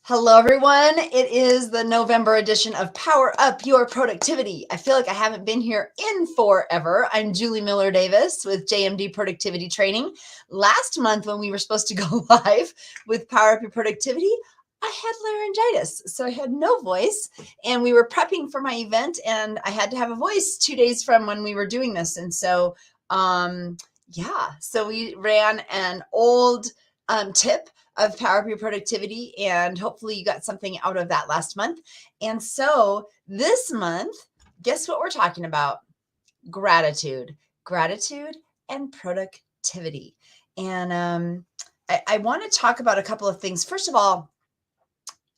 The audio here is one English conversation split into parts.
Hello, everyone. It is the November edition of Power Up Your Productivity. I feel like I haven't been here in forever. I'm Julie Miller Davis with JMD Productivity Training. Last month, when we were supposed to go live with Power Up Your Productivity, I had laryngitis, so I had no voice, and we were prepping for my event, and I had to have a voice 2 days from when we were doing this. And so, so we ran an old tip of Power Up Your Productivity, and hopefully you got something out of that last month. And so this month, guess what we're talking about? Gratitude and productivity. And I want to talk about a couple of things. First of all,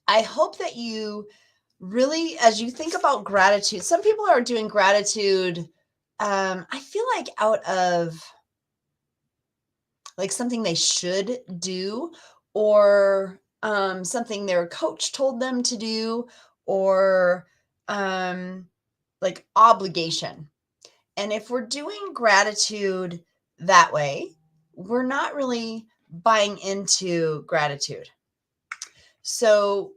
I hope that you really, as you think about gratitude, some people are doing gratitude, I feel like out of like something they should do, or something their coach told them to do, or like obligation. And if we're doing gratitude that way, we're not really buying into gratitude. So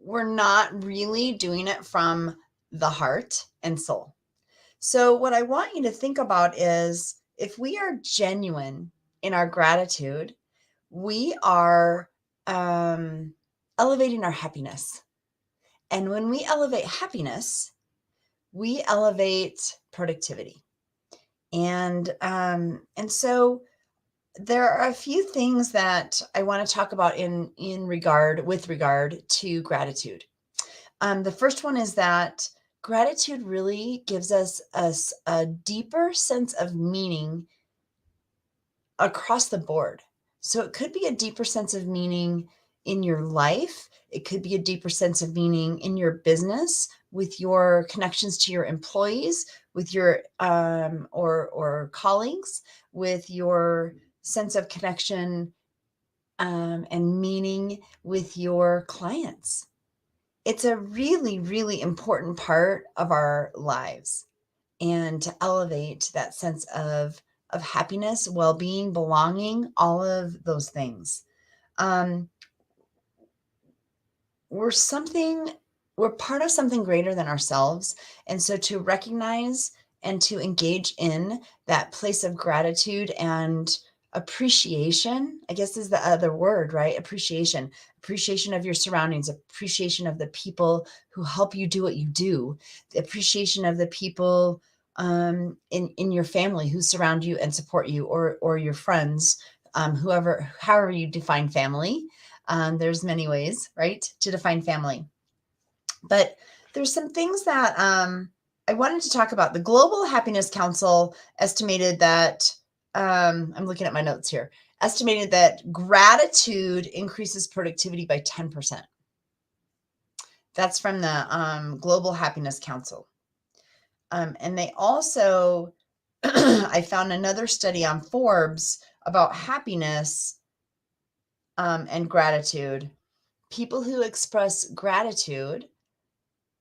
we're not really doing it from the heart and soul. So, what I want you to think about is if we are genuine in our gratitude, we are elevating our happiness. And when we elevate happiness, we elevate productivity. And so there are a few things that I want to talk about with regard to gratitude. The first one is that gratitude really gives us a deeper sense of meaning across the board. So it could be a deeper sense of meaning in your life. It could be a deeper sense of meaning in your business, with your connections to your employees, with your or colleagues, with your sense of connection and meaning with your clients. It's a really, really important part of our lives, and to elevate that sense of happiness, well-being, belonging, all of those things. Um, we're something, we're part of something greater than ourselves. And so to recognize and to engage in that place of gratitude and appreciation, I guess is the other word, right? Appreciation of your surroundings, appreciation of the people who help you do what you do, the appreciation of the people in your family who surround you and support you, or your friends, however you define family. There's many ways, right, to define family. But there's some things that I wanted to talk about. The Global Happiness Council estimated that, I'm looking at my notes here, estimated that gratitude increases productivity by 10%. That's from the Global Happiness Council. And they also, I found another study on Forbes about happiness and gratitude. People who express gratitude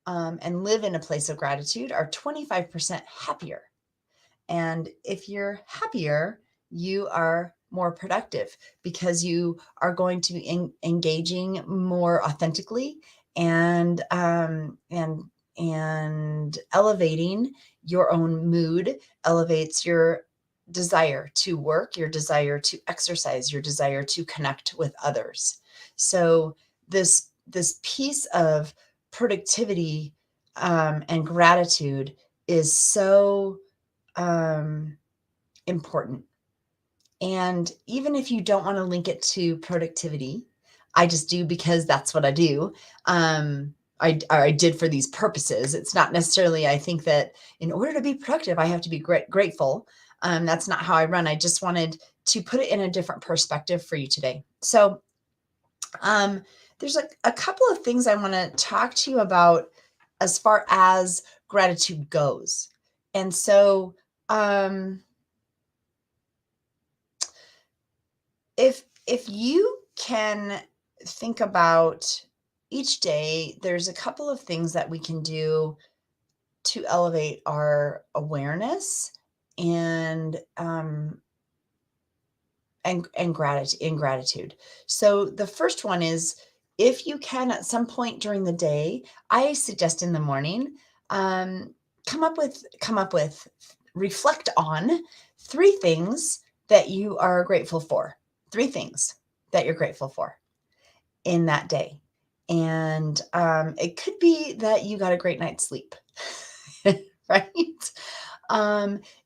and live in a place of gratitude are 25% happier. And if you're happier, you are more productive, because you are going to be engaging more authentically and elevating your own mood, elevates your desire to work, your desire to exercise, your desire to connect with others. So this piece of productivity and gratitude is so important. And even if you don't want to link it to productivity, I just do because that's what I do. I did for these purposes. It's not necessarily, I think that in order to be productive, I have to be grateful. That's not how I run. I just wanted to put it in a different perspective for you today. So there's a couple of things I want to talk to you about as far as gratitude goes. And so if you can think about each day, there's a couple of things that we can do to elevate our awareness and gratitude. So the first one is If you can, at some point during the day, I suggest in the morning, come up with, reflect on 3 things that you are grateful for. 3 things that you're grateful for in that day. And it could be that you got a great night's sleep, right?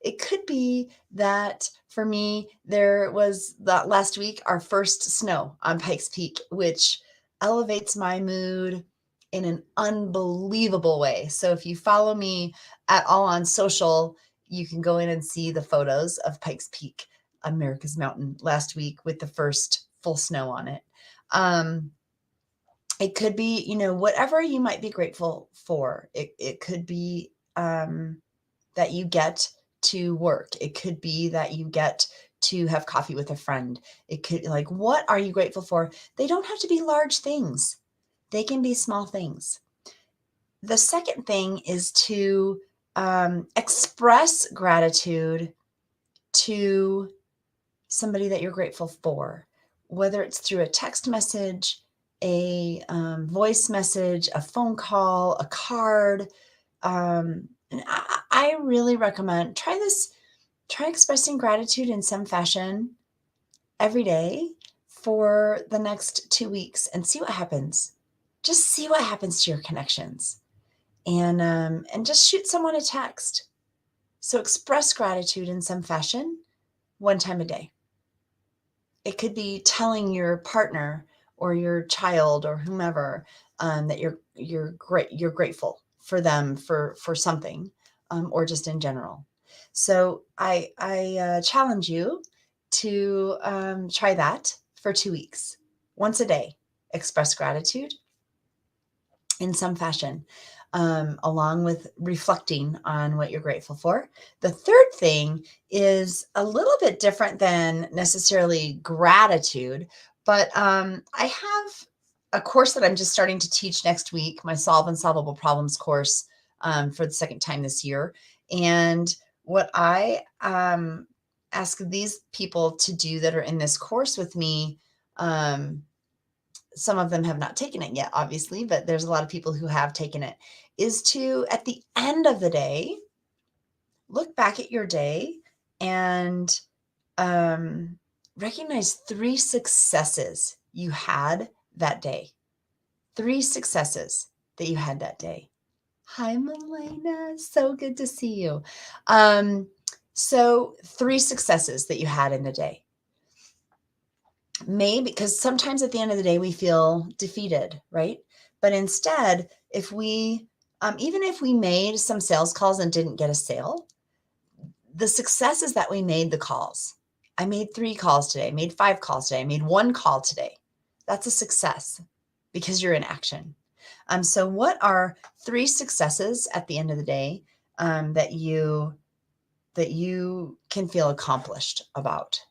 It could be that for me, there was that last week, our first snow on Pikes Peak, which elevates my mood in an unbelievable way. So if you follow me at all on social, you can go in and see the photos of Pikes Peak, America's Mountain, last week with the first full snow on it. Um, it could be, whatever you might be grateful for. It could be that you get to work. It could be that you get to have coffee with a friend. It could, like, what are you grateful for? They don't have to be large things. They can be small things. The second thing is to express gratitude to somebody that you're grateful for, whether it's through a text message, a voice message, a phone call, a card. And I really recommend try expressing gratitude in some fashion every day for the next 2 weeks and see what happens. Just see what happens to your connections, and just shoot someone a text. So express gratitude in some fashion 1 time a day. It could be telling your partner or your child or whomever that you're grateful for them for something, or just in general. So I challenge you to try that for 2 weeks, once a day. Express gratitude in some fashion, along with reflecting on what you're grateful for. The third thing is a little bit different than necessarily gratitude, but I have a course that I'm just starting to teach next week, my Solve Unsolvable Problems course, for the second time this year. And what I ask these people to do that are in this course with me, some of them have not taken it yet, obviously, but there's a lot of people who have taken it, is to, at the end of the day, look back at your day and recognize 3 successes you had that day. 3 successes that you had that day. Hi, Milena. So good to see you. So 3 successes that you had in the day. Maybe because sometimes at the end of the day we feel defeated, right? But instead, if we even if we made some sales calls and didn't get a sale, the success is that we made the calls. I made 3 calls today, I made 5 calls today, I made 1 call today. That's a success because you're in action. So what are 3 successes at the end of the day, that you can feel accomplished about?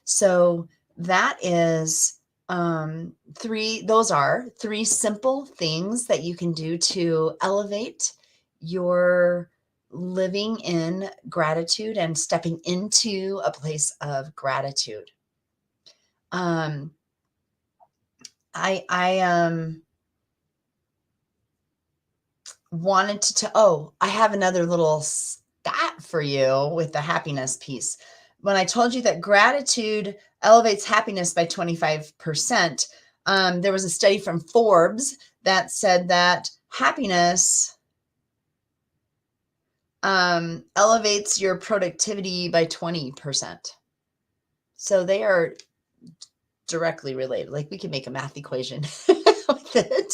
So that is those are 3 simple things that you can do to elevate your living in gratitude and stepping into a place of gratitude. I wanted I have another little stat for you with the happiness piece. When I told you that gratitude elevates happiness by 25%, there was a study from Forbes that said that happiness elevates your productivity by 20%. So they are directly related. Like, we can make a math equation with it.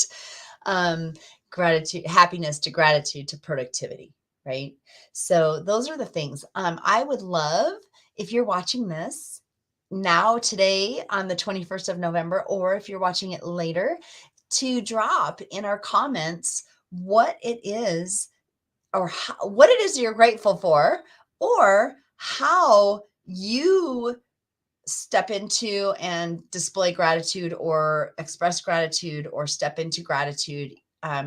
Happiness to gratitude to productivity, right? So those are the things. I would love if you're watching this now, today, on the 21st of November, or if you're watching it later, to drop in our comments what it is, or what it is you're grateful for, or how you step into and display gratitude or express gratitude or step into gratitude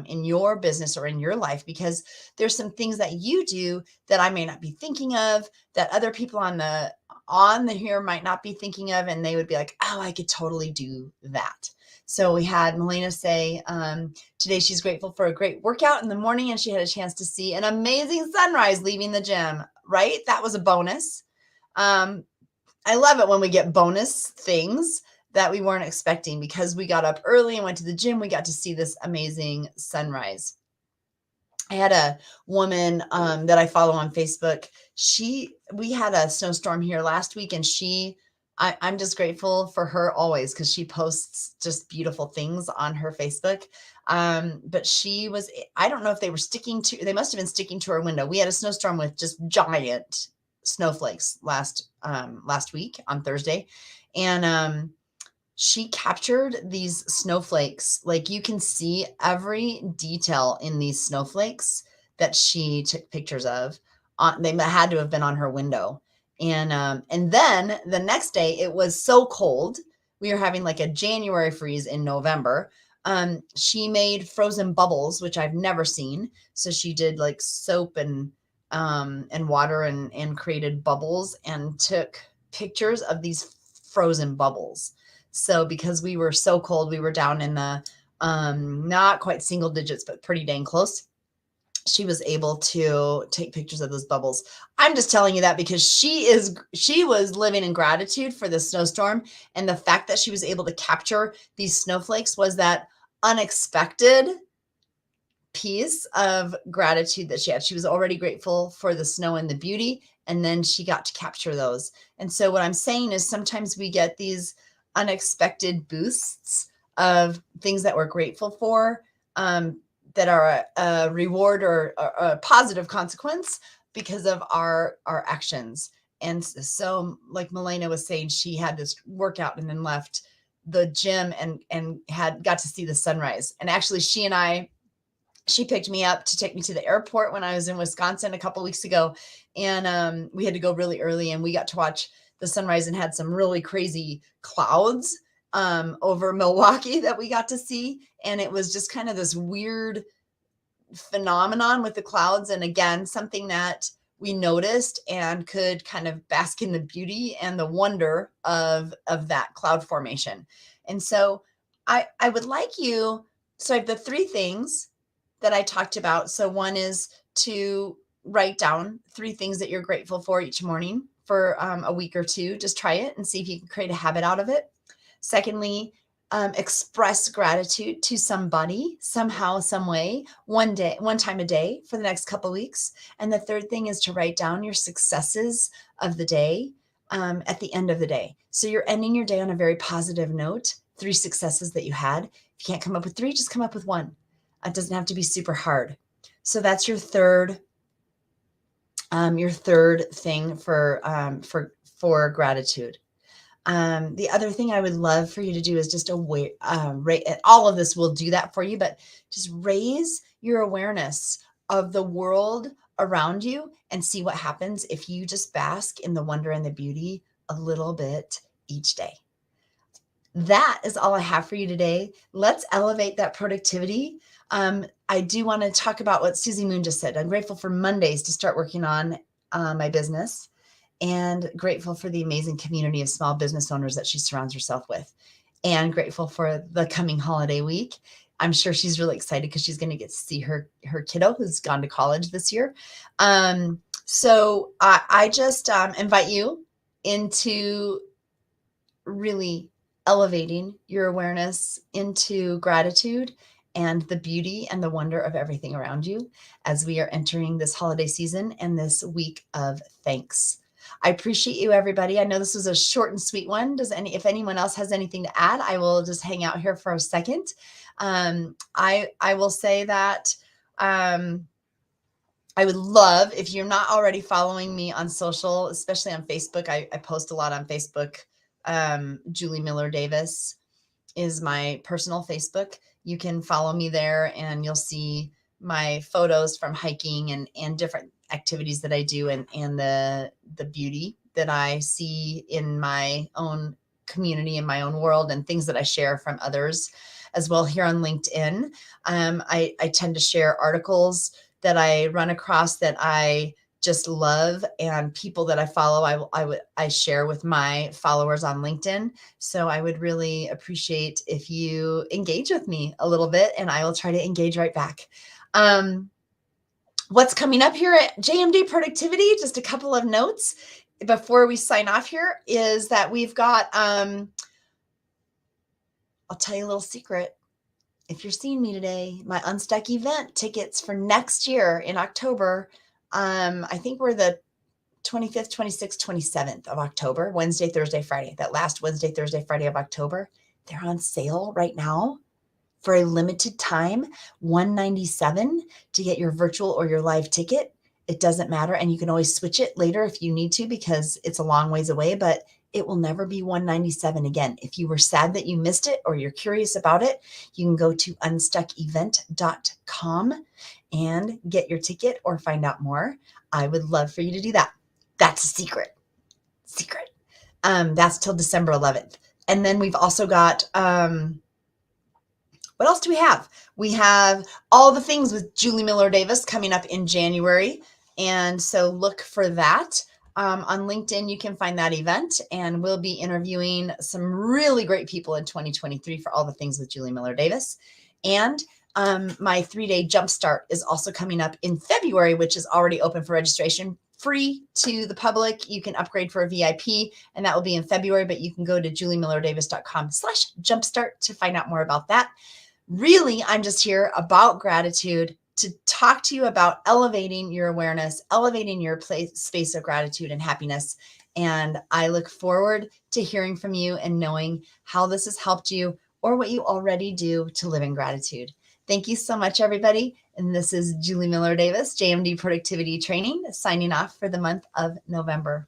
in your business or in your life, because there's some things that you do that I may not be thinking of, that other people on the here might not be thinking of, and they would be like, oh, I could totally do that. So we had Melina say today she's grateful for a great workout in the morning, and she had a chance to see an amazing sunrise leaving the gym, right? That was a bonus. I love it when we get bonus things that we weren't expecting. Because we got up early and went to the gym, we got to see this amazing sunrise. I had a woman that I follow on Facebook. We had a snowstorm here last week, and I'm just grateful for her always, because she posts just beautiful things on her Facebook. But I don't know if they must have been sticking to her window. We had a snowstorm with just giant snowflakes last week on Thursday. And she captured these snowflakes. Like, you can see every detail in these snowflakes that she took pictures of. They had to have been on her window. And then the next day, it was so cold. We were having like a January freeze in November. She made frozen bubbles, which I've never seen. So she did like soap and water and created bubbles and took pictures of these frozen bubbles. So because we were so cold, we were down in the not quite single digits, but pretty dang close. She was able to take pictures of those bubbles. I'm just telling you that because she was living in gratitude for the snowstorm. And the fact that she was able to capture these snowflakes was that unexpected piece of gratitude that she had. She was already grateful for the snow and the beauty, and then she got to capture those. And so what I'm saying is, sometimes we get these unexpected boosts of things that we're grateful for, that are a reward or a positive consequence because of our actions. And so, like Melena was saying, she had this workout and then left the gym and got to see the sunrise. And actually, she picked me up to take me to the airport when I was in Wisconsin a couple weeks ago. And we had to go really early, and we got to watch the sunrise and had some really crazy clouds over Milwaukee that we got to see. And it was just kind of this weird phenomenon with the clouds. And again, something that we noticed and could kind of bask in the beauty and the wonder of that cloud formation. And so I would like you, so I have the 3 things that I talked about. So one is to write down 3 things that you're grateful for each morning for a week or 2. Just try it and see if you can create a habit out of it. Secondly, express gratitude to somebody, somehow, some way, one time a day for the next couple weeks. And the third thing is to write down your successes of the day at the end of the day. So you're ending your day on a very positive note, 3 successes that you had. If you can't come up with 3, just come up with 1. It doesn't have to be super hard. So that's your third thing for gratitude. The other thing I would love for you to do is just all of this will do that for you, but just raise your awareness of the world around you and see what happens if you just bask in the wonder and the beauty a little bit each day. That is all I have for you today. Let's elevate that productivity. I do want to talk about what Susie Moon just said. I'm grateful for Mondays to start working on my business, and grateful for the amazing community of small business owners that she surrounds herself with, and grateful for the coming holiday week. I'm sure she's really excited because she's going to get to see her kiddo who's gone to college this year. So I just invite you into really elevating your awareness into gratitude and the beauty and the wonder of everything around you as we are entering this holiday season and this week of thanks. I appreciate you, everybody. I know this was a short and sweet one. If anyone else has anything to add, I will just hang out here for a second. I will say that I would love, if you're not already following me on social, especially on Facebook. I post a lot on Facebook. Julie Miller Davis is my personal Facebook. You can follow me there, and you'll see my photos from hiking and different activities that I do, and the beauty that I see in my own community, in my own world, and things that I share from others as well. Here on LinkedIn, I tend to share articles that I run across that I just love and people that I follow, I share with my followers on LinkedIn. So I would really appreciate if you engage with me a little bit, and I will try to engage right back. What's coming up here at JMD Productivity, just a couple of notes before we sign off here, is that we've got, I'll tell you a little secret. If you're seeing me today, my Unstuck event tickets for next year in October, I think we're the 25th, 26th, 27th of October, Wednesday, Thursday, Friday, that last Wednesday, Thursday, Friday of October. They're on sale right now for a limited time, $197 to get your virtual or your live ticket. It doesn't matter. And you can always switch it later if you need to, because it's a long ways away, but it will never be $197 again. If you were sad that you missed it or you're curious about it, you can go to unstuckevent.com and get your ticket or find out more. I would love for you to do that. That's a secret. That's till December 11th. And then we've also got, what else do we have? We have all the things with Julie Miller Davis coming up in January. And so look for that. On LinkedIn, you can find that event, and we'll be interviewing some really great people in 2023 for all the things with Julie Miller Davis. And my 3-day jumpstart is also coming up in February, which is already open for registration, free to the public. You can upgrade for a VIP, and that will be in February, but you can go to juliemillerdavis.com/jumpstart to find out more about that. Really, I'm just here about gratitude, to talk to you about elevating your awareness, elevating your space of gratitude and happiness. And I look forward to hearing from you and knowing how this has helped you or what you already do to live in gratitude. Thank you so much, everybody. And this is Julie Miller Davis, JMD Productivity Training, signing off for the month of November.